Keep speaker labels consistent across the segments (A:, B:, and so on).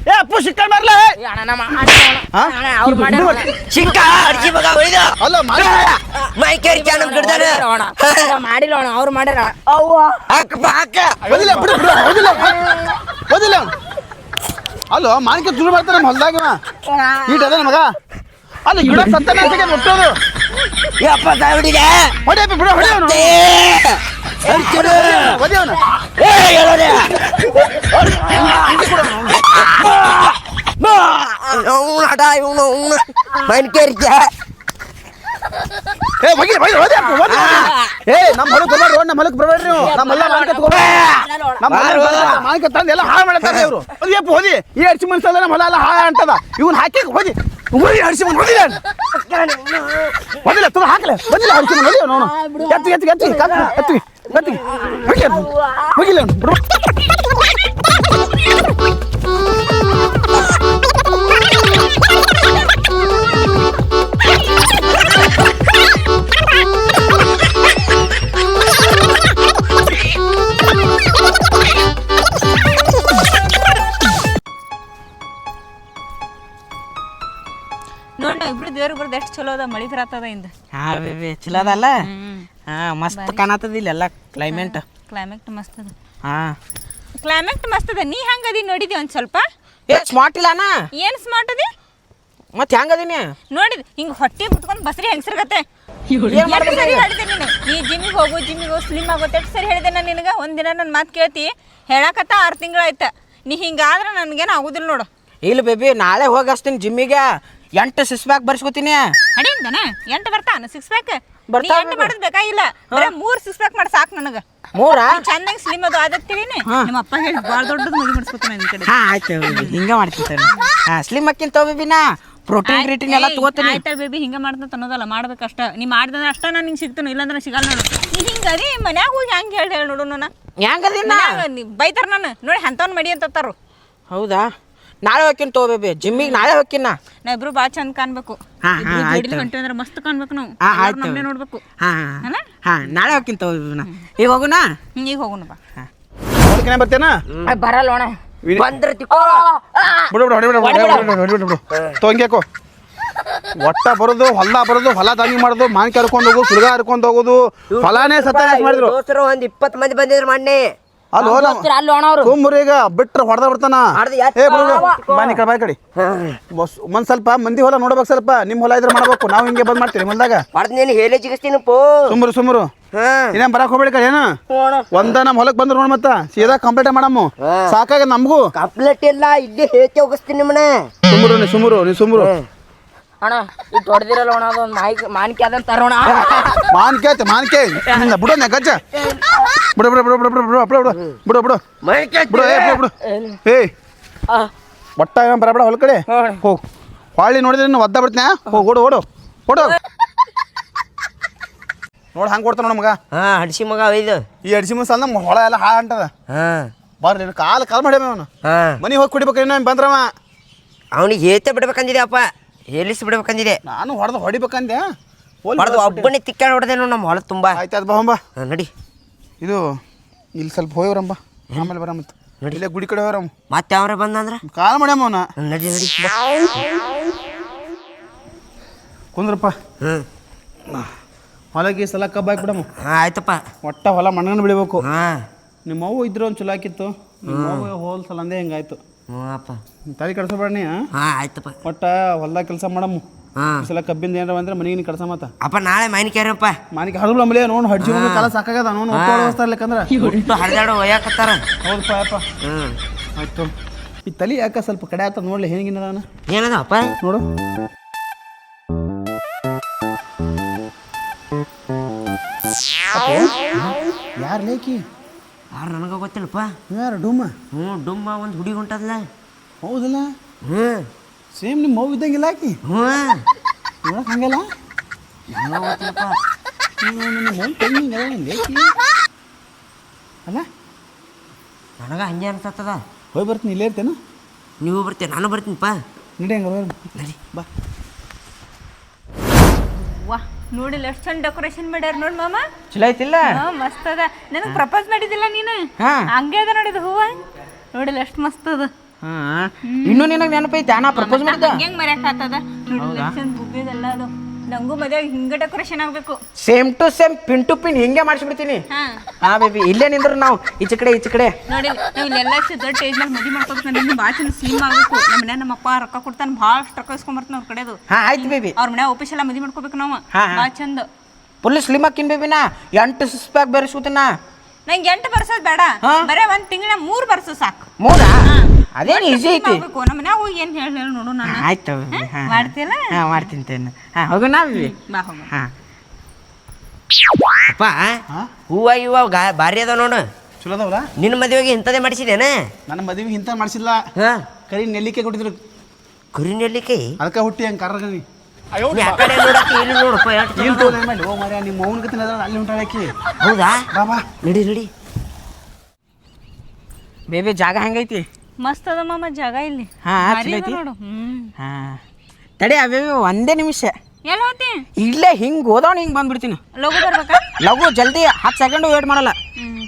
A: ಏ ಅಪ್ಪು ಚಿಕ್ಕನ್ ಬರ್ಲ
B: ಚಿಕ್ಕ ಅಡ್ಜಿ ಮಗ ಹೊಯ್ದ
A: ಅಲ್ಲ
B: ಮೈ ಕೇರಿ ಚಾನಂ ಕಿಡ್ದಾನ
C: ಮಾಡಿಲ್ಲ ಅವ್ರು ಮಾಡ್ಯಾರ
B: ಹಾಕಪ್ಪ ಹಾಕ
A: ಓದಿಲ್ಲ ಬಿಡು ಬಿಡು ಓದಿಲ್ಲ ಓದಿಲ್ಲ ಅಲ್ಲೋ ಮಾನಿಕೆ ತುಳು ಮಾಡ್ತಾನೆ ನಮ್ಮ ಹೊಲ್ದಾಗ ಈಟ್ ಅದ ಮಗ ಅಲ್ಲ ಗಿಡ ಸತ್ತನ ಅಂತ ಒಟ್ಟೋದು
B: ಯಪ್ಪ ತಾವಿಡಿದೆ
A: ಹೊಡಿಯಪ್ಪ ಬಿಡು ಹೊಡಿ ಅವನು ಹೊಡಿ ಅವನು
B: ಮೈನ್ ಕೇರಿಕ
A: ಏ ಹೋಗಿ ಹೋಗಿ ಓದಿ ಅಪ್ಪ ಓದಿ ಏ ನಮ್ಮ ಹೊಲಕ್ಕೆ ಬರಬೇಡ್ರಿ ನಮ್ಮ ಹೊಲಕ್ಕೆ ಬರಬೇಡ್ರಿ ನೀವು ನಮ್ಮ ಹೊಲ ಮಾನಿಕೆ ತಗೋಬೇಡ ನಮ್ಮ ಮಾನಿಕೆ ತಂದು ಎಲ್ಲ ಹಾಳು ಮಾಡ್ತಾರೆ ಇವರು ಓದಿ ಅಪ್ಪ ಓದಿ ಈ ಅಡ್ಸಿ ಮನ್ಸಲ್ಲ ನಮ್ಮ ಹೊಲ ಎಲ್ಲ ಹಾಳು ಅಂತದ ಇವನು ಹಾಕಿ ಓದಿ ಓದಿ ಅಡ್ಸಿ ಮನ್ ಓದಿಲ್ಲ ಓದಿಲ್ಲ ತುಂಬ ಹಾಕಲೆ ಓದಿಲ್ಲ ಅಡ್ಸಿ ಮನ್ ಓದಿ ಅವನು ಎತ್ತಿ ಎತ್ತಿ ಎತ್ತಿ ಎತ್ತಿ ಎತ್ತಿ ಹೋಗಿ ಹೋಗಿಲ್ಲ ಅವನು ಬಿಡು
C: ನೋಡ ಇಬ್ರು ದೇವ್ರಿಗೆ ಬರ್ದು ಎಷ್ಟು ಚಲೋ ಅದ ಮಳಿ ಬರತ್ತದ ಇಂದ
D: ಹಾ ಬೇಬಿ ಚಲೋ ಅದಲ್ಲ ಹಾ ಮಸ್ತ್ ಕಾಣತ್ತದ ಇಲ್ಲೆಲ್ಲ ಕ್ಲೈಮೇಟ್
C: ಮಸ್ತ್ ಅದ
D: ಹಾ
C: ಕ್ಲೈಮೇಟ್ ಮಸ್ತ್ ಅದ ನೀ ಹಂಗದಿ ನೋಡಿದಿ ಒಂದ್ ಸ್ವಲ್ಪ
D: ಏ ಸ್ಮಾರ್ಟ್ ಇಲ್ಲನಾ
C: ಏನ್ ಸ್ಮಾರ್ಟ್ ಅದಿ
D: ಮತ್ತೆ ಹೆಂಗದೀನಿ
C: ನೋಡಿದ್ ಹಿಂಗ್ ಹೊಟ್ಟಿ ಬಿಟ್ಕೊಂಡ್ ಬಸ್ರಿ ಹೆಂಗಸರ್ಗತ್ತೆ ಸರಿ ಹೇಳಿದೆ ನೀನು ನೀ ಜಿಮ್ಮಿಗೆ ಹೋಗು ಸ್ಲಿಮ್ ಆಗೋತ್ತೆ ಎಷ್ಟು ಸರಿ ಹೇಳಿದೆ ನಾನು ನಿನಗೆ ಒಂದಿನ ನನ್ನ ಮಾತು ಕೇಳ್ತಿ ಹೇಳಕತ್ತ 6 ತಿಂಗಳಾಯ್ತು ನೀ ಹಿಂಗಾದ್ರೆ ನನಗೇನು ಆಗುದಿಲ್ಲ ನೋಡು
D: ಇಲ್ಲ ಬೇಬಿ ನಾಳೆ ಹೋಗಿ ಹಚ್ತೀನಿ ಜಿಮ್ಮಿಗೆ 8 6 ಪ್ಯಾಕ್ ಬರ್ಸ್ಕೊತೀನಿ
C: ಅಡಿಂದನ 8 ಬರ್ತಾನ 6 ಪ್ಯಾಕ್
D: ಬರ್ತಾವ
C: 8 ಮಾಡೋದು ಬೇಕಾಗಿಲ್ಲ ಬರೀ 3 6 ಪ್ಯಾಕ್ ಮಾಡಿ ಸಾಕು ನನಗೆ
D: 3
C: ಚಂದಂಗೆ ಸ್ಲಿಮ್ ಅದು ಆದತ್ತೀವಿನಿ ನಿಮ್ಮ ಅಪ್ಪ ಹೇಳಿ ಭಾಳ ದೊಡ್ಡದು ಮದುವೆ ಮಾಡಿಸ್ಕೊತಾನೆ ನಿನ್ನ ಕಡೆ
D: ಹಾ ಆಯ್ತು ಹಿಂಗ ಮಾಡ್ತೀನಿ ಹಾ ಸ್ಲಿಮ್ ಅಕ್ಕಿಂತ ಬೇಬಿನ ಪ್ರೋಟೀನ್ ಗ್ರೀಟಿನ್ ಎಲ್ಲ ತಗೋತೀನಿ
C: ಆಯ್ತಾ ಬೇಬಿ ಹಿಂಗೆ ಮಾಡ್ದಂತ ಅನ್ನೋದಲ್ಲ ಮಾಡ್ಬೇಕಷ್ಟ ನೀ ಮಾಡಿದ್ರೆ ಅಷ್ಟ ನಾನು ನಿಂಗೆ ಸಿಗ್ತಾನು ಇಲ್ಲಾಂದ್ರೆ ಸಿಗಲ್ಲ ನೋಡು ನೀ ಹಿಂಗೆ ಅದಿ ಮನ್ಯಾಗ ಹೋಗಿ ಹೆಂಗೆ ಹೇಳಿ ನೋಡು ನಾನು
D: ಹೆಂಗದಿನ
C: ಬೈತಾರ ನಾನು ನೋಡಿ ಅಂತವ್ನ ಮಡಿ ಅಂತತ್ತಾರು
D: ಹೌದಾ ನಾಳೆ ಹೋಗ್ತೀನಿ ತಗೋ ಬೇಬಿ ಜಿಮ್ಮಿಗೆ ನಾಳೆ ಹೋಗ್ತೀನಿ
C: ನಾ ಇಬ್ರು ಭಾಳ ಚಂದ ಕಾಣ್ಬೇಕು ಹೊಂಟಿವಿ ಅಂದ್ರೆ ಮಸ್ತ್ ಕಾಣ್ಬೇಕು ನಾವು ನಮ್ಮನೆ ನೋಡ್ಬೇಕು
D: ಹಾ ನಾಳೆ ಹೋಗ್ತೀನಿ ತಗೋ ಬೇಬಿನ ಈಗ ಹೋಗುನಾ
C: ಈಗ ಹೋಗೋಣ ಬಾ
A: ಹೊಲಕ್ಕೆ ಬರ್ತೇನಾ
C: ಬರಲ್ಲ ಅಣ್ಣ
B: ಬಂದ್ರೆ
A: ಬಿಡು ಬಿಡು ಹೊಡಿ ಬಿಡು ತೊಂಗ್ಯಾಕೋ ಒಟ್ಟ ಬರೋದು ಹೊಲ ದಾಂಗಿ ಮಾಡೋದು ಮಾನ್ಕೆ ಹರ್ಕೊಂಡು ಹೋಗೋದು ಸುಳ್ಗ ಹರ್ಕೊಂಡು ಹೋಗೋದು ಹೊಲಾನೇ ಸತ್ಯಾನಾಶ ಮಾಡಿದ್ರು
B: ದೋಸ್ತರು ಒಂದ್ 20 ಮಂದಿ ಬಂದಿದ್ರು ಮೊನ್ನೆ
A: ಅಲ್ಲೋ ಸುಮ್ಮರು ಈಗ ಬಿಟ್ರೆ ಹೊಡೆದ ಬಿಡ್ತಾನ ಏ ಬಿಡು ಬಾನಿ ಕಡೆ ಬಾಯಿ ಕಡೆ ಒಂದ್ ಸ್ವಲ್ಪ ಮಂದಿ ಹೊಲ ನೋಡ್ಬೇಕು ಸ್ವಲ್ಪ ನಿಮ್ ಹೊಲ ಇದ್ರೆ ಮಾಡ್ಬೇಕು ನಾವು ಹಿಂಗೆ ಬಂದ್ ಮಾಡ್ತೀವಿ ಹೊಲ್ದಾಗ
B: ಹೊಡೆದ್ ನೀನು ಹೇಳಿ ಜಿಗಿಸ್ತೀನಿ
A: ಸುಮ್ಮರು ಇನ್ನೇನ್ ಬರಾಕ್ ಹೋಗ್ಬೇಡಿ ಕಡೆ ಏನು ಒಂದ ನಮ್ ಹೊಲಕ್ ಬಂದ್ರು ನೋಡ್ ಮತ್ತ ಸೀದಾ ಕಂಪ್ಲೀಟ್ ಮಾಡಮ್ಮ ಸಾಕಾಗ ನಮಗೂ
B: ಕಂಪ್ಲೀಟ್ ಇಲ್ಲ ಇಲ್ಲಿ ಹೇಳಿ ಹೋಗಿಸ್ತೀನಿ ನಿಮ್ಮನೆ
A: ಸುಮ್ಮರು
C: ಅಣ್ಣ ಇದು ಹೊಡೆದಿರಲ್ಲ ಅಣ್ಣ ಅದೊಂದು ಮಾನ್ಕೆ ಅದಂತ ತರೋಣ
A: ಮಾನ್ಕೆ ಬಿಡೋಣ ಗಜ್ಜ ಬಿಡು ಏ ಒಟ್ಟ ಬರಬೇಡ ಹೊಲ ಕಡೆ ಹೋಗ್ ಹೊಳ್ಳಿ ನೋಡಿದ್ರೆ ಒದ್ದ ಬಿಡ್ತೀನಿ ಹೋಗ್ ಓಡು ನೋಡಿ ಹಂಗೆ ಕೊಡ್ತಾನ ನೋಡ ಮಗ
B: ಹಡ್ಸಿ ಮಗ ಒಯ್ದು
A: ಈ ಅಡ್ಸಿ ಮಸ ನಮ್ಮ ಹೊಳ ಎಲ್ಲ ಹಾಳು ಅಂಟದ ಬರ್ರಿ ಕಾಲ್ ಮಾಡ್ಯಾವ ಅವನು ಮನೆ ಹೋಗಿ ಕುಡಿಬೇಕು ಬಂದ್ರವ
B: ಅವನಿಗೆ ಏತೆ ಬಿಡ್ಬೇಕಂದಿದೆ ಅಪ್ಪ ಹೇಳಿಸಿ ಬಿಡ್ಬೇಕಂದಿದೆ
A: ನಾನು ಹೊಡಿಬೇಕಂದೆ
B: ಹೊಡೆದು ಒಬ್ಬನೇ ತಿಕ್ಕಾಡಿ ಹೊಡೆದೆ ನೋಡು ನಮ್ಮ ಹೊಲ ತುಂಬ
A: ಆಯ್ತು ಅದು ಬಾ
B: ನಡಿ
A: ಇದು ಇಲ್ಲಿ ಸ್ವಲ್ಪ ಹೋಯ್ರಮ್ಮ ಆಮೇಲೆ ಬರಮ್ಮತ್ತ ನಡಿ ಇಲ್ಲೇ ಗುಡಿ ಕಡೆ ಹೋಯ್ರಮ್ಮ
B: ಮತ್ತೆ ಅವ್ರೆ ಬಂದಂದ್ರ
A: ಕಾಲ್ ಮಾಡ್ಯಮ್ಮ ಅವನ
B: ನಡಿ
A: ಕುಂದ್ರಪ್ಪ ಹೊಲಕ್ಕೆ ಸಲ ಕಬ್ಬು ಹಾಕ್ಬಿಡಮ್ಮ
B: ಆಯ್ತಪ್ಪ
A: ಒಟ್ಟ ಹೊಲ ಮಣ್ಣನ್ನು ಬೆಳಿಬೇಕು
B: ಹಾಂ
A: ನಿಮ್ಮ ಅವ್ವ ಇದ್ರು ಒಂದು ಚಲೋ ಹಾಕಿತ್ತು ನಿಮ್ಮ ಅವ್ವ ಹೋಲ್ ಸಲ ಅಂದೇ ಹಿಂಗಾಯ್ತು
B: ಅಪ್ಪ
A: ತಲೆ ಕಡ್ಸೋಬೇಡ ನೀ
B: ಹಾಂ ಆಯ್ತಪ್ಪ
A: ಒಟ್ಟ ಹೊಲ್ದಾಗ ಕೆಲಸ ಮಾಡಮ್ಮ ಸಲ ಕಬ್ಬಿಂದ ಏನಾರ ಅಂದ್ರೆ ಮನೆಗೆ ನೀ ಕಡ್ಸ ಮತ್ತ
B: ಅಪ್ಪ ನಾಳೆ ಮೈನಿಕ್ಯಾರಪ್ಪ
A: ಮನೆಗೆ ಹರದು ಅಂಬಲೇ ನೋಡು ಹಡ್ಸಿ ಕಾಲ ಸಾಕಾಗದ ನೋಡು ವ್ಯವಸ್ಥೆ ಇರ್ಲಿಕ್ಕಂದ್ರೆ
B: ಹರಿದಾಡು ಒಯ್ಯಾಕತ್ತಾರ
A: ಹೌದಪ್ಪ ಯಪ್ಪ ಆಯ್ತು ಈ ತಲೆ ಯಾಕೆ ಸ್ವಲ್ಪ ಕಡೆ ಆತ ನೋಡ್ಲಿ ಹೆಂಗಿನ
B: ಏನದ ಅಪ್ಪ
A: ನೋಡು ಯಾರು ಲೇಕಿ
B: ಯಾರು ನನಗೆ ಗೊತ್ತಿಲ್ಲಪ್ಪ
A: ಯಾರು ಡುಮ್ಮ
B: ಡುಮ್ಮ ಒಂದು ಹುಡುಗಿ ಹೊಂಟದಲ್ಲ
A: ಹೌದಲ್ಲ ಸೇಮ್ ನಿಮ್ಮ ಮಗು ಇದ್ದಂಗಿಲ್ಲ ಆಕಿ ನೋಡಕ್ ಹಂಗಲ್ಲ ಲೇಕಿ ಅಲ್ಲ
B: ನನಗೆ ಹಂಗೆ ಅನ್ಸತ್ತದ
A: ಹೋಗಿ ಬರ್ತೀನಿ ಇಲ್ಲೇ ಇರ್ತೇನೆ
B: ನೀವು ಬರ್ತೀರಿ ನಾನು ಬರ್ತೀನಿಪ್ಪ
A: ನಡಿ ಹಂಗ ನಡಿ ಬಾ.
C: ವಾ ನೋಡಿಲ್ಲ ಎಷ್ಟು ಚಂದ ಡೆಕೋರೇಷನ್ ಮಾಡ್ಯಾರ ನೋಡ್ ಮಾಮ.
D: ಚಲೋ ಐತಿಲ್ಲ?
C: ಮಸ್ತ್ ಅದ. ನನಗೆ ಪ್ರಪೋಸ್ ಮಾಡಿದಿಲ್ಲ ನೀನು?
D: ಹಾ.
C: ಹಂಗೆ ಅದ ನೋಡಿದ ಹೂವ ನೋಡಿಲ್ಲ ಎಷ್ಟು ಮಸ್ತ್ ಅದ.
D: ಹಾ ಇನ್ನೂ ನಿನಗೆ ನೆನಪೈತೆ ನಾ ಪ್ರಪೋಸ್ ಮಾಡಿದ್ದ?
C: ಹೆಂಗ್ ಮರ್ಯಾಕ ಆತದ ನೋಡಿಲ್ಲ ಎಷ್ಟು ಚಂದ ಬುಗ್ಗೆದೆಲ್ಲ ಅದು. ನಂಗೂ ಮದುವೆ ಹಿಂಗೆ ಡೆಕೋರೇಷನ್ ಆಗಬೇಕು.
D: Same to same pin to pin ಹಿಂಗೆ ಮಾಡಿಸ್ಬಿಡ್ತೀನಿ. ಹಾ ಬೇಬಿ ಇಲ್ಲೇ ನಿಂದ್ರು ನಾವು ಈಚೆ ಕಡೆ
C: ನೋಡಿ ನಾವು ಇಲ್ಲೆಲ್ಲ ಇಷ್ಟು ದೊಡ್ಡ ಏಜ್ ಮೇಲೆ ಮದುವೆ ಮಾಡ್ಕೋಬೇಕು. ನಾನು ಇನ್ನೂ ಭಾಳ ಚಂದ ಸ್ಲಿಮ್ ಆಗಬೇಕು. ನಮ್ಮ ಮನೆ ನಮ್ಮ ಅಪ್ಪ ರೊಕ್ಕ ಕೊಡ್ತಾನೆ, ಭಾಳ ರೊಕ್ಕ ಇಸ್ಕೊಂಬರ್ತಾನೆ ಅವ್ರ ಕಡೆದು.
D: ಹಾ ಆಯ್ತು ಬೇಬಿ.
C: ಅವ್ರ ಮನೆ ಆಫೀಸ್ ಎಲ್ಲ ಮದುವೆ ಮಾಡ್ಕೋಬೇಕು ನಾವು. ಭಾಳ ಚಂದ
D: ಫುಲ್ ಸ್ಲಿಮ್ ಹಾಕಿನ್ ಬೇಬಿನ 8 ಸಿಕ್ಸ್ ಪ್ಯಾಕ್ ಬೆರೆಸ್ಕೊತೀನ.
C: ನಂಗೆ 8 ಬರ್ಸೋದು ಬೇಡ, ಬರೇ ಒಂದು ತಿಂಗಳ 3 ಬರ್ಸು ಸಾಕು.
D: 3 ಅದೇನು ಈಸಿ ಐತಿ.
C: ನಮ್ಮ ಮನ್ಯಾಗ ಹೋಗಿ ಏನು ಹೇಳಿ ನೋಡು ನಾನು.
D: ಆಯ್ತು
C: ಮಾಡ್ತೀಯಲ್ಲ?
D: ಹಾ ಮಾಡ್ತೀನಿ. ಹಾ ಹೋಗೋಣ ಬೇಬಿ.
C: ಬಾ ಹೋಗೋಣ.
D: ಹಾ
B: ಅಪ್ಪ ಹೂವ ಇವ ಭಾರಿ ಅದ ನೋಡು.
A: ಚಲೋ ಅದಾವಲ್ಲ?
B: ನಿನ್ನ ಮದುವೆಗೆ ಇಂಥದೇ ಮಾಡಿಸಿದೇನ?
A: ನನ್ನ ಮದುವೆ ಇಂಥ ಮಾಡಿಸಿಲ್ಲ.
B: ಹಾಂ
A: ಕರಿ ನೆಲ್ಲಿಕೆ ಕೊಟ್ಟಿದ್ರು,
B: ಕುರಿ ನೆಲ್ಲಿಕೆ.
A: ಅದಕ್ಕೆ ಹುಟ್ಟಿ ಹಂಗೆ ಕರ್ರಗನಿ.
B: ನೀ ಆ ಕಡೆ ನೋಡಕ್ಕೆ ಇಲ್ಲಿ ನೋಡಪ್ಪ.
A: ಇಲ್ಲಿ ತೋದ ಮೇಲೆ ಓ ಮರ್ಯ ನಿಮ್ಮ ಮೌನ ಗತಿ ಅಲ್ಲಿ ಹೊಂಟಾಳಕಿ.
B: ಹೌದಾ?
A: ಬಾ ಬಾ
B: ನಡಿ.
D: ಬೇಬಿ ಜಾಗ ಹೆಂಗೈತಿ?
C: ಮಸ್ತ್ ಅದ ಮಾಮ ಜಾಗ ಇಲ್ಲಿ.
D: ಹಾ
C: ಭಾರಿ
D: ಚಲೋ
C: ಅದ
D: ಐತಿ.
C: ನೋಡು.
D: ಹಾ ತಡಿ ಆ ಬೇಬಿ ಒಂದೇ ನಿಮಿಷ.
C: ಎಲ್ಲಿ ಹೋತಿ?
D: ಇಲ್ಲೇ ಹಿಂಗೆ ಹೋದವನು ಹಿಂಗೆ ಬಂದ್ಬಿಡ್ತೀನಿ.
C: ಲಗು ಬರ್ಬೇಕಾ?
D: ಲಘು ಜಲ್ದಿ 10 ಸೆಕೆಂಡು ವೇಟ್ ಮಾಡಲ್ಲ.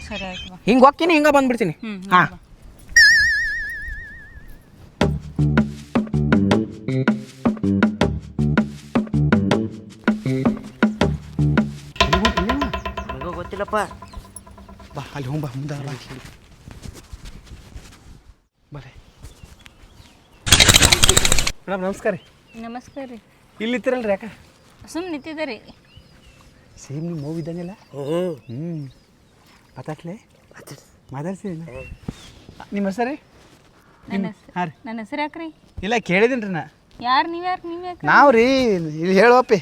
C: ಸರಿ ಆಯ್ತು ಬಾ.
D: ಹಿಂಗೆ ಹೋಗ್ತೀನಿ ಹಿಂಗೆ ಬಂದ್ಬಿಡ್ತೀನಿ. ಹಾ
B: ಗೊತ್ತಿಲ್ಲಪ್ಪ.
A: ಬಾ ಅಲ್ಲಿ ಹೋಗ್ ಬಾ ಮುಂದೆ ಬಾ. ಬರ್ರಿ ಮೇಡಮ್ ನಮಸ್ಕಾರ ರೀ.
C: ನಮಸ್ಕಾರ ರೀ.
A: ಇಲ್ಲಿ ಇತ್ತಿರಲ್ರಿ ಯಾಕೆ?
C: ಸುಮ್ಮನೆ ನಿಂತಿದ್ದೆ ರೀ.
A: ಸೇಮ್ ನಿಮ್ಮ ಮೂವಿ ಇದ್ದಂಗಿಲ್ಲ. ಮಾತಾಡ್ಲೆ ಮಾತಾಡ್ಸಿ. ನಿಮ್ಮ ಹೆಸರು ರೀ?
C: ನನ್ನ
A: ಹಾಂ ರೀ.
C: ನನ್ನ ಹೆಸರು ಯಾಕ್ರಿ?
A: ಇಲ್ಲ ಕೇಳಿದ್ದೀನಿ ರೀ ನಾ.
C: ಯಾರು ನೀವು ಯಾಕೆ?
A: ನಾವು ರೀ ಇಲ್ಲಿ ಹೇಳುವಪ್ಪಿ.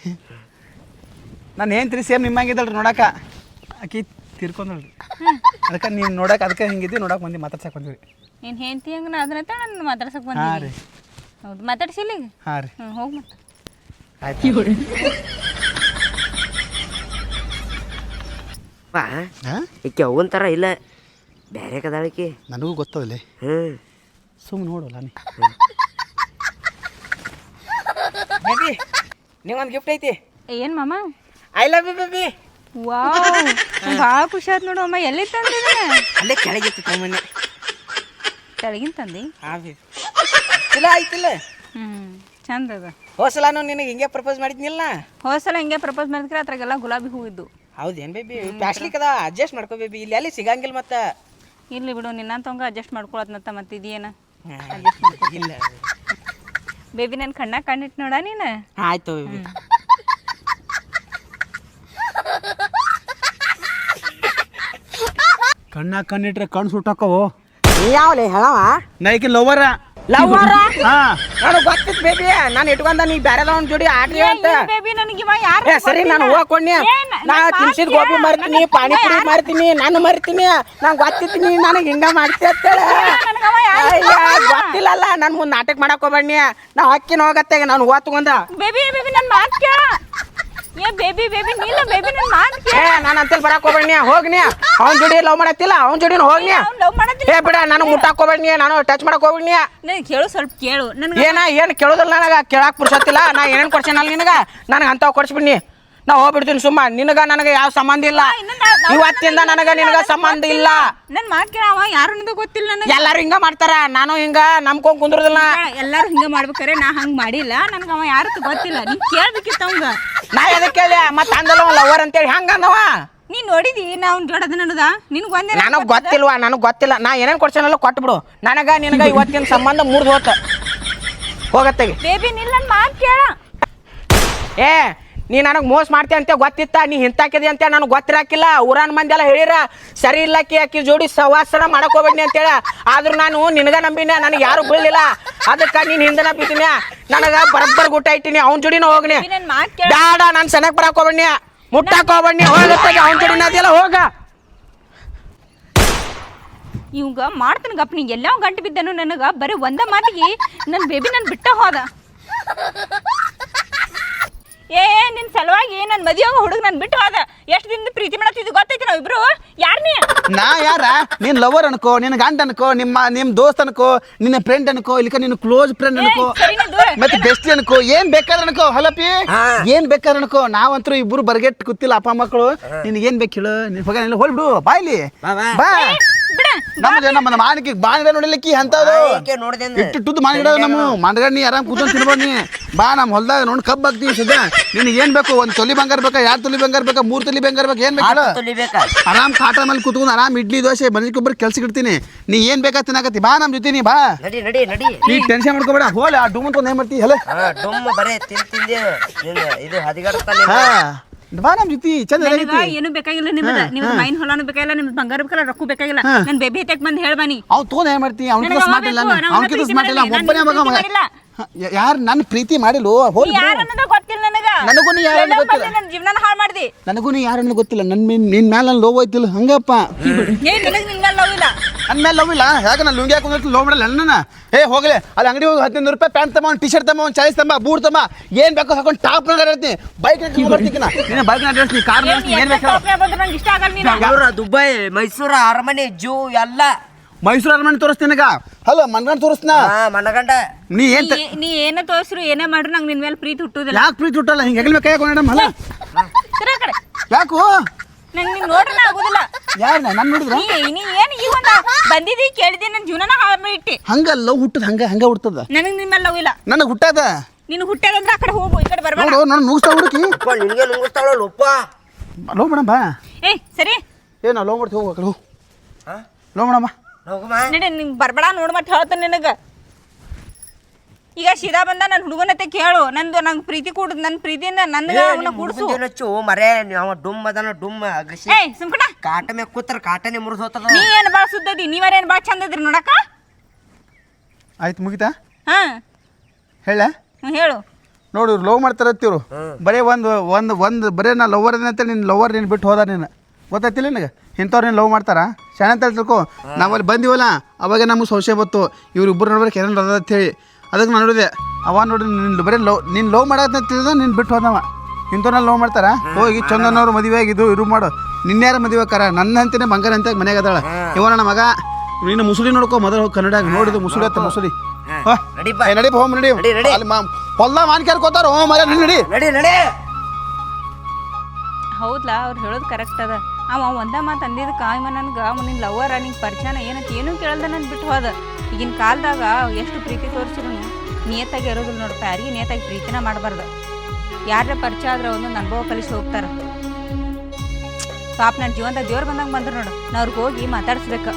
A: ನಾನು ಏನ್ರಿ ಸೇಮ್ ನಿಮ್ಮಂಗಿದ್ದಲ್ರಿ ನೋಡಾಕ. ಆಕಿ ತೀರ್ಕೊಂಡ್ರಿ ಅದಕ್ಕೆ ನೀವು ನೋಡಕ್ಕೆ ಅದಕ್ಕೆ ಹಿಂಗಿದ್ವಿ ನೋಡಕ್ಕೆ ಬಂದು ಮಾತಾಡ್ಸಕ್ಕೆ ಬಂದ್ವಿ.
C: ನೀನು ಹೆಂಡ್ತಿ ಹಂಗೆ ನಾ ಅದನ್ನ ನಾನು ಮಾತಾಡ್ಸಕ್ಕೆ
A: ಹಾಂ
C: ಬಂದಿನಿ.
A: ರೀ.
C: ಹೌದು ಮಾತಾಡ್ಸಿಲ್ಲ ಈಗ?
A: ಹಾಂ ರೀ
C: ಹೋಗಿ ಮತ್ತೆ.
A: ಆಯ್ತು. ಹಾಂ
B: ಈಕೆ ಅವನ ಥರ ಇಲ್ಲ, ಬೇರೆ ಕದಾಳಿಕೆ.
A: ನನಗೂ ಗೊತ್ತದಲ್ಲೇ. ಸುಮ್ಮನೆ ನೋಡಲ್ಲ ನೀ.
D: ಬೇಬಿ ನಿಂಗೊಂದು ಗಿಫ್ಟ್ ಐತಿ.
C: ಏನು ಮಾಮ?
D: I love you baby.
C: Wow ಭಾಳ ಖುಷಿ ಆಯ್ತು ನೋಡು ಅಮ್ಮ. ಎಲ್ಲಿ ತಂದೆ?
D: ಅಲ್ಲೇ ಕೆಳಗಿತ್ತು ತೊಗೊಂಬನ್ನಿ.
C: ತೆಳಗಿನ ತಂದಿ?
D: ಹಾಂ ಬೇಬಿ ಚಲೋ ಆಯ್ತಿಲ್ಲ?
C: ಚಂದ ಅದ.
D: ಹೋಸಲಾನು ನಿನಗೆ ಹಿಂಗೆ ಪ್ರಪೋಸ್ ಮಾಡಿದ್ನಿಲ್ಲ?
C: ಹೋದ್ಸಲ ಹಿಂಗೆ ಪ್ರಪೋಸ್ ಮಾಡಿದ್ರೆ ಅದ್ರಾಗೆಲ್ಲ ಗುಲಾಬಿ ಹೂ ಇದ್ದು.
D: ಹೌದೇನು ಬೇಬಿ? ಪ್ಲಾಸ್ಟಿಕ್ ಅದ ಅಡ್ಜಸ್ಟ್ ಮಾಡ್ಕೋ ಬೇಬಿ. ಇಲ್ಲಿ ಎಲ್ಲಿ ಸಿಗಂಗಿಲ್ಲ ಮತ್ತೆ.
C: ಇರ್ಲಿ ಬಿಡು, ನಿನ್ನಂತವಂಗ ಅಡ್ಜಸ್ಟ್ ಮಾಡ್ಕೊಳತ್ನತ್ತ ಮತ್ತೆ ಇದೇನ
D: ಇಲ್ಲ
C: ಬೇಬಿ. ನನ್ನ ಕಣ್ಣಾಗ ಕಣ್ಣಿಟ್ಟು ನೋಡ ನೀನು.
D: ಆಯ್ತು ಬೇಬಿ.
A: ಕಣ್ಣಾಗ ಕಣ್ಣಿಟ್ರೆ ಕಣ್ಣು ಸುಟ್ಟಕ್ಕವು.
D: ನೀ ಯಾವಲೇ ಹೇಳವ?
A: ನೈಕಿ ಲವರ.
D: ಲವ್ವರ?
A: ಹಾಂ
D: ನನಗೆ ಗೊತ್ತಿತ್ತು ಬೇಬಿ. ನಾನು ಇಟ್ಕೊಂಡ ನೀ ಬೇರೆದವನ ಜೋಡಿ ಆಡ್ರಿ ಅಂತ.
C: ಬೇಬಿ ನನಗೆ ಇವ ಯಾರು?
D: ಏ ಸರಿ ನಾನು ಹೋಗ್ಕೊಂಡಿ. ನಾ ತಿನ್ಸಿದ ಗೋಬಿ ಮರ್ತೀನಿ, ಪಾನಿಪುರಿ ಮರ್ತೀನಿ, ನಾನು ಮರ್ತೀನಿ. ನಂಗೆ ಗೊತ್ತಿತ್ತು ನೀ ನನಗೆ ಹಿಂಗ ಮಾಡ್ತಿ ಅಂತೇಳಿ. ಗೊತ್ತಿಲ್ಲಲ್ಲ. ನಾನು ಮುಂದೆ ನಾಟಕ ಮಾಡಕ್ ಹೋಗ್ಬೇಡಿ. ನಾ ಹಕ್ಕಿನ ಹೋಗತ್ತೆ ನಾನು ಓದ್ಕೊಂಡ.
C: ಬೇಬಿ ಬೇಬಿ ನನ್ನ ಮಾತು ಕೇಳ. ಏ ಬೇಬಿ ಬೇಬಿ ನೀಲ್ಲ ಬೇಬಿ ನನ್ನ ಮಾತು ಕೇಳ.
D: ಏ ನಾನು ಅಂತೇಳಿ ಬರಕ್ ಹೋಗ್ಬೇಡಿ. ಹೋಗ್ನಿ ಅವ್ನ ಜೋಡಿ ಲವ್ ಮಾಡತ್ತಿಲ್ಲ, ಅವ್ನ ಜೋಡಿನ ಹೋಗ್ನಿ.
C: ಲವ್ ಮಾಡತ್ತಿಲ್ಲ.
D: ಏ ಬಿಡ ನನಗೆ ಮುಟ್ಟಾಕ್ ಹೋಗ್ಬೇಡಿ, ನಾನು ಟಚ್ ಮಾಡಕ್ ಹೋಗ್ಬಿಡ್ನಿ.
C: ನನಗೆ ಕೇಳು, ಸ್ವಲ್ಪ ಕೇಳು. ನನಗೆ
D: ಏನು ಕೇಳೋದಿಲ್ಲ ನನಗೆ. ಕೇಳಾಕ್ ಪುರ್ಸತ್ತಿಲ್ಲ. ನಾ ಏನೇನು ಕೊಡ್ಸೇನಲ್ಲ ನಿನಗೆ. ನನಗೆ ಅಂಥವು ಕೊಡ್ಸ್ಬಿಡ್ನಿ. ನಾ ಹೋಗ್ಬಿಡ್ತೀನಿ ಸುಮ್ಮ. ನಿನಗೆ ನನಗೆ ಯಾವ ಸಂಬಂಧ ಇಲ್ಲ. ಇವತ್ತಿಂದ ನನಗೆ ನಿನಗೆ ಸಂಬಂಧ ಇಲ್ಲ.
C: ನನ್ನ ಮಾತು ಕೇಳ. ಅವ ಯಾರು ಅನ್ನೋದು ಗೊತ್ತಿಲ್ಲ ನನಗೆ.
D: ಎಲ್ಲಾರು ಹಿಂಗ ಮಾಡ್ತಾರ, ನಾನು ಹಿಂಗ ನಂಬ್ಕೊಂಡ್ ಕುಂದ್ರದಿಲ್ಲ.
C: ಎಲ್ಲಾರು ಹಿಂಗ ಮಾಡ್ಬೇಕಾರೆ ನಾ ಹಂಗ ಮಾಡಿಲ್ಲ. ನನಗೆ ಅವ ಯಾರು ಗೊತ್ತಿಲ್ಲ. ನೀನ್ ಕೇಳ್ಬೇಕಿತ್ತು ಅವಂಗ.
D: ನಾ ಎದಕ್ಕೆ ಕೇಳಿ ಮತ್ತೆ ಅಂದಲ್ಲ ಲವರ್ ಅಂತೇಳಿ ಹಂಗ ಅಂದವ.
C: ನೀನ್ ನೋಡಿದಿ ನಾ ಅವ್ನ ಜೋಡದ ಅನ್ನೋದ? ನಿನಗೆ ಒಂದೇ
D: ನನಗೆ ಗೊತ್ತಿಲ್ವಾ? ನನಗೆ ಗೊತ್ತಿಲ್ಲ. ನಾ ಏನೇನು ಕೊಡ್ಸೇನಲ್ಲ ಕೊಟ್ಬಿಡು. ನನಗ ನಿನಗ ಇವತ್ತಿನ ಸಂಬಂಧ ಮುರಿದು ಹೋತ ಹೋಗತ್ತೆಗೆ.
C: ಬೇಬಿ ನಿಲ್ಲ ನನ್ನ ಮಾತು ಕೇಳ.
D: ಏ ನೀ ನನಗೆ ಮೋಸ ಮಾಡ್ತೀಯ ಅಂತ ಗೊತ್ತಿತ್ತ. ನೀ ಹಿಂತಾಕಿದಿ ಅಂತ ನನಗೆ ಗೊತ್ತಿರಾಕಿಲ್ಲ. ಊರಾನ್ ಮಂದಿ ಎಲ್ಲ ಹೇಳಿರ ಸರಿ ಇಲ್ಲಕ್ಕಿ ಆಕಿ ಜೋಡಿ ಸವಾಸನ ಮಾಡಕ್ ಹೋಗ್ಬೇಡಿ ಅಂತೇಳಿ. ಆದ್ರೂ ನಾನು ನಿನಗ ನಂಬಿನ. ನನಗೆ ಯಾರು ಬೀಳಲಿಲ್ಲ. ಅದಕ್ಕೆ ನೀನು ಹಿಂದೆ ನಂಬಿತೀನಿ. ನನಗೆ ಬರಬ್ಬರ್ ಗುಟ್ಟ ಇಟ್ಟಿನಿ. ಅವ್ನ ಜೋಡಿನ ಹೋಗ್ನಿ.
C: ನನ್ನ ಮಾತು ಕೇಳ.
D: ಬೇಡ ನಾನು ಸನಕ್ ಬರಕ್ ಹೋಗ್ಬೇಡಿ, ಮುಟ್ಟಾಕ್ ಹೋಗ್ಬೇಡಿ. ಹೋಗತ್ತೆ ಅವ್ನ ಜೋಡಿನ ಅದೆಲ್ಲ ಹೋಗ.
C: ಇವಂಗ ಮಾಡ್ತಾನ ಗಪ್ಪ. ನೀ ಎಲ್ಲ ಗಂಟು ಬಿದ್ದನು ನನಗೆ. ಬರೀ ಒಂದ ಮಾತಿಗೆ ನನ್ನ ಬೇಬಿ ನನ್ನ ಬಿಟ್ಟ ಹೋದ. ಏ ನಿನ್ ಸಲುವಾಗಿ ನನ್ನ ಮದುವೆ ಹುಡುಗ ನನ್ ಬಿಟ್ಟು ಹೋದ. ಎಷ್ಟು ದಿನದ ಪ್ರೀತಿ ಮಾಡತ್ತಿದ್ದು ಗೊತ್ತೈತಿ ನಾವಿಬ್ರು. ಯಾರ್ ನೀ?
A: ನಾ ಯಾರ? ನಿನ್ ಲವರ್ ಅನ್ಕೋ, ನಿನ್ ಗಂಡ ಅನ್ಕೋ, ನಿಮ್ ದೋಸ್ತ್ ಅನ್ಕೋ, ನಿನ್ನ ಫ್ರೆಂಡ್ ಅನ್ಕೋ, ಇಲ್ಲಿಕ ನಿನ್ನ ಕ್ಲೋಸ್ ಫ್ರೆಂಡ್ ಅನ್ಕೋ,
C: ಸರಿನಾ ದೂರ?
A: ಮತ್ತೆ ಬೆಸ್ಟ್ ಅನ್ಕೋ, ಏನ್ ಬೇಕಾದ್ರೆ ಅನ್ಕೋ. ಹಲಪಿ ಏನ್ ಬೇಕಾದ್ರೆ ಅನ್ಕೋ. ನಾವಂತರೂ ಇಬ್ರು ಬರ್ಗೆಟ್ ಕೂತಿಲ್ಲ ಅಪ್ಪ ಮಕ್ಕಳು. ನಿನ್ಗೆ ಏನ್ ಬೇಕು ಹೇಳು? ನೀನ್ ಹೋಗ ಹೋಲ್ಬಿಡು ಬಾಯ್ಲಿ ಬಾ.
C: ಬಿಡ.
A: ನಮ್ಮ ಮಾನಿಗೆ ಬಾಣಿಡ ನೋಡಿಲಿಕ್ಕಿ ಅಂತದು
B: ನೋಡ್ದೆ
A: ಇಟ್ಟು ಮಾನಿಡ ನಮ್ಮ ಮಾನಗಡ ನೀ ಆರಾಮ್ ಕೂತ್ಕೊಂಡು ತಿನ್ಬೋದು ನೀ. ಬಾ ನಮ್ಮ ಹೊಲ್ದಾಗ ನೋಡಿ ಕಬ್ಬು ಹಾಕ್ತೀವಿ ಸದ್ಯ. ನಿನಗೆ ಏನ್ ಬೇಕು? 1 ತೊಲಿ ಬಂಗಾರ ಬೇಕಾ, 2 ತೊಲಿ ಬಂಗಾರ ಬೇಕಾ, 3 ತೊಲಿ ಬಂಗಾರ ಬೇಕಾ, ಏನ್ ಬೇಕು? ಆರಾಮ್ ಕಾಟ ಮೇಲೆ ಕೂತ್ಕೊಂಡು ಆರಾಮ್ ಇಡ್ಲಿ ದೋಸೆ ಮನೆಗೊಬ್ಬರು ಕೆಲ್ಸಕ್ಕೆ ಇಡ್ತೀನಿ. ನೀ ಏನ್ ಬೇಕಾ ತಿನ್ನಾಕತ್ತಿ ಬಾ ನಮ್ಮ ಜೊತೆ. ನೀ ಬಾ,
B: ನಡಿ ನಡಿ ನಡಿ.
A: ನೀ ಟೆನ್ಷನ್ ಮಾಡ್ಕೋಬೇಡ. ಹೋಲ ಆ ಡುಮ್ ಅಂತ ಏನ್ ಮಾಡ್ತಿ ಹೇಳ.
B: ಡುಮ್ ಬರೇ ತಿಂದೆ ಇದು ಹದಿಗಾಡ್ತಾನೆ.
A: ಹಾ ಬಾ ನಮ್ಮ ಜೊತೆ ಚಂದ
C: ಏನು ಬೇಕಾಗಿಲ್ಲ ನಿಮ್ದು ಮೈನ್ ಹೊಲಾನು ಬೇಕಾಗಿಲ್ಲ, ನಿಮ್ದು ಬಂಗಾರ ಬೇಕಲ್ಲ, ರೊಕ್ಕ ಬೇಕಾಗಿಲ್ಲ. ನನ್ ಬೇಬಿ ಹೆತ್ತಕ್ ಬಂದ್ ಹೇಳ್ ಬನ್ನಿ.
A: ಅವ್ ತೋನ್ ಏನ್ ಮಾಡ್ತಿ? ಅವ್ನ ಕೆಲಸ ಮಾಡಿಲ್ಲ, ಅವ್ನ ಕೆಲಸ ಮಾಡಿಲ್ಲ. ಒಬ್ಬನೇ ಮಗ ಯಾರು ನನ್ನ ಪ್ರೀತಿ ಮಾಡಿಲ್ಲ. ಹೋಲ್
C: ಗೊತ್ತಿಲ್ಲ ನನಗ.
A: ನನಗೂ ನೀ ಯಾರು ಗೊತ್ತಿಲ್ಲ.
C: ನನ್ನ ಜೀವನ ಹಾಳು ಮಾಡ್ದಿ.
A: ನನಗೂ ನೀ ಯಾರನ್ನ ಗೊತ್ತಿಲ್ಲ. ನಿನ್ ಮೇಲೆ ನಾನು ಲವ್ ಐತಿಲ್ಲ ಹಂಗಪ್ಪ.
C: ನಿನ್ ಮೇಲೆ ಲವ್ ಇಲ್ಲ.
A: ನನ್ನ ಮೇಲೆ ಲವ್ ಇಲ್ಲ. ಯಾಕೆ ನಾನು ಲುಂಗಿ ಹಾಕೊಂಡು ಲವ್ ಮಾಡಲ್ಲ ನನ್ನ? ಏ ಹೋಗ್ಲಿ ಅಲ್ಲಿ ಅಂಗಡಿ ಹೋಗಿ 1500 ರೂಪಾಯಿ ಪ್ಯಾಂಟ್ ತಮ್ಮ, ಟಿ ಶರ್ಟ್ ತಮ್ಮ, 40 ತಮ್ಮ, ಬೂಟ್ ತಮ್ಮ, ಏನ್ ಬೇಕೋ ಹಾಕೊಂಡು ಟಾಪ್ ಹೇಳ್ತೀನಿ. ಬೈಕ್ ಬರ್ತೀನಿ, ಬೈಕ್ ನಡೆಸ್ತೀನಿ, ಕಾರ್ ನಡೆಸ್ತೀನಿ, ಏನ್ ಬೇಕು
C: ನಂಗೆ ಇಷ್ಟ ಆಗಲ್ಲ. ನೀನು
B: ಬೆಂಗಳೂರು, ದುಬೈ, ಮೈಸೂರು, ಅರಮನೆ, ಜೂ ಎಲ್ಲ.
A: ಮೈಸೂರು ಅರಮನೆ ತೋರಿಸ್ತೀನಿ. ಹಲೋ ಮನ್ಗಂಡ್ ತೋರಿಸ್ನ
B: ಮನಗಂಡ.
A: ನೀ ಏನ್
C: ನೀ ಏನ ತೋರಿಸ್ರು ಏನೇ ಮಾಡ್ರು ನಂಗೆ ನಿನ್ ಮೇಲೆ ಪ್ರೀತಿ ಹುಟ್ಟುದಿಲ್ಲ.
A: ಯಾಕೆ ಪ್ರೀತಿ ಹುಟ್ಟಲ್ಲ? ಹಿಂಗೆ ಹೆಗಲ್ ಬೇಕಾಗ ಮೇಡಮ್ ಅಲ್ಲ
C: ಸರಿ ಕಡೆ
A: ಯಾಕೋ
C: ನಂಗೆ ನೀನ್ ನೋಡ್ರಿ ಆಗುದಿಲ್ಲ.
A: ಯಾರ ನಾನು ನೋಡಿದ್ರ
C: ನೀ ಏನ್ ಈ ಒಂದ ಬಂದಿದ್ದಿ ಕೇಳಿದಿ ನನ್ನ ಜೀವನ ಹಾಳು ಮಾಡಿಟ್ಟಿ.
A: ಹಂಗ ಲವ್ ಹುಟ್ಟದ ಹಂಗ ಹುಟ್ಟದ.
C: ನನಗೆ ನಿನ್ ಮೇಲೆ ಲವ್ ಇಲ್ಲ.
A: ನನಗೆ ಹುಟ್ಟದ.
C: ನೀನು ಹುಟ್ಟದಂದ್ರೆ ಆ ಕಡೆ ಹೋಗು, ಈ ಕಡೆ ಬರ್ಬೇಡ.
A: ನೋಡು ನಾನು ನುಗ್ಸ್ತಾ ಹುಡುಕಿ
B: ನಿನ್ಗೆ ನುಂಗಿಸ್ತಾಳಲ್ಲಪ್ಪ.
A: ಲವ್ ಮೇಡಮ್ ಬಾ.
C: ಏ ಸರಿ
A: ಏ ನಾವು ಲವ್ ಮಾಡ್ತೀವಿ ಹೋಗು ಲವ್ ಮೇಡಮ್
C: ನಡಿ. ನಿಂಗೆ ಬರ್ಬೇಡ ನೋಡು ಮತ್ತೆ ಹೇಳ್ತಾನೆ ನಿನಗೆ. ಈಗ ಸೀದಾ ಬಂದ ನನ್ನ ಹುಡುಗನತ್ತೆ ಕೇಳು. ನಂಗೆ ಪ್ರೀತಿ ಕೂಡುದು, ನನ್ನ ಪ್ರೀತಿಯಿಂದ ನನಗೆ ಅವನ್ನ ಕೂಡಿಸು.
B: ಮರೇ ಅವ ಡುಮ್ ಅದನ ಡುಮ್ ಅಗಸಿ.
C: ಏಯ್ ಸುಮ್ಕಣ.
B: ಕಾಟ ಮೇಲೆ ಕೂತ್ರ ಕಾಟನೆ ಮುರಿದು ಹೋಗ್ತದ.
C: ನೀ ಏನು ಭಾಳ ಸುದ್ದದಿ, ನೀವೇನು ಭಾಳ ಚಂದ ಇದ್ರಿ ನೋಡಕ್ಕ.
A: ಆಯ್ತು ಮುಗಿತಾ?
C: ಹಾ
A: ಹೇಳ
C: ಹೇಳು.
A: ನೋಡು ಇವ್ರು ಲವ್ ಮಾಡ್ತಾರತ್ತಿವ್ರು. ಬರೀ ಒಂದು ಬರೀ ನಾ ಲವರ್ ಅಂತ ನಿನ್ನ ಲವರ್ ನೀನು ಬಿಟ್ಟು ಹೋದ ನೀನು ಗೊತ್ತಾಯ್ತಿಲ್ಲ ನಿನಗೆ. ಇಂಥವ್ರು ನೀನು ಲವ್ ಮಾಡ್ತಾರ ಶಾಣೆ ಅಂತ ತಿಳ್ಕೊ. ನಾವಲ್ಲಿ ಬಂದಿವಲ್ಲ ಅವಾಗ ನಮಗೆ ಸಂಶಯ ಬಂತು ಇವ್ರಿಬ್ಬರು ನೋಡ್ಬೇಕು ಏನೇನು ಅದ ಅಂತೇಳಿ. ಅದಕ್ಕೆ ನಾನು ನೋಡಿದೆ ಅವ ನೋಡಿ ನಿನ್ನ ಬರೀ ನೀನು ಲವ್ ಮಾಡೋದಂತ ತಿಳಿದ ನೀನು ಬಿಟ್ಟು ಹೋದವ. ಇಂಥವ್ರನ್ನ ಲವ್ ಮಾಡ್ತಾರ. ಹೋಗಿ ಚಂದನವ್ರು ಮದುವೆ ಆಗಿದ್ದು ಇರು ಮಾಡು. ನಿನ್ಯಾರ ಮದುವೆ ಕರ ನನ್ನ ಅಂತಾನೆ ಬಂಗಾರ ಅಂತ ಮನೆಗೆ ಅದಾಳ. ಇವ ನನ್ನ ಮಗ ನೀನು ಮುಸುಳಿ ನೋಡ್ಕೊ ಮೊದಲು ಹೋಗಿ ಕನ್ನಡ ನೋಡಿದ್ದು ಮುಸುಳಿ ಅತ್ತ ಮುಸುಳಿ. ನಡಿ ಹೋಮ್ ನಡಿ. ಅಲ್ಲಿ ಹೊಲ್ದ ಮಾನ್ಕ್ಯಾರ ಕೋತಾರ. ಹೋ ಮಗ ನಡಿ
B: ನಡಿ ನಡಿ.
C: ಹೌದ್ಲಾ ಅವ್ರು ಹೇಳೋದು ಕರೆಕ್ಟ್ ಅದ. ಅವ ಒಂದ ಮಾತು ಅಂದಿದ್ದಕ್ಕೆ ಇವ ನನ್ಗೆ ನಿನ್ನ ಲವರ ನಿಂಗೆ ಪರಿಚಯನ ಏನಂತ ಏನೂ ಕೇಳ್ದ ನನ್ನ ಬಿಟ್ಟು ಹೋದ. ಈಗಿನ ಕಾಲದಾಗ ಎಷ್ಟು ಪ್ರೀತಿ ತೋರಿಸಿದ್ರು ನಿಯತ್ತಾಗಿ ಇರೋದಿಲ್ಲ ನೋಡಪ್ಪ. ಯಾರಿಗೆ ನಿಯತ್ತಾಗಿ ಪ್ರೀತಿನ ಮಾಡಬಾರ್ದು. ಯಾರ ಪರಿಚಯ ಆದ್ರೆ ಒಂದೊಂದು ಅನುಭವ ಕಲಿಸಿ ಹೋಗ್ತಾರೆ. ಪಾಪ ನನ್ನ ಜೀವನದಾಗ ದೇವ್ರು ಬಂದಂಗೆ ಬಂದ್ರು ನೋಡು. ನಾ ಅವ್ರಿಗೆ ಹೋಗಿ ಮಾತಾಡಿಸ್ಬೇಕು.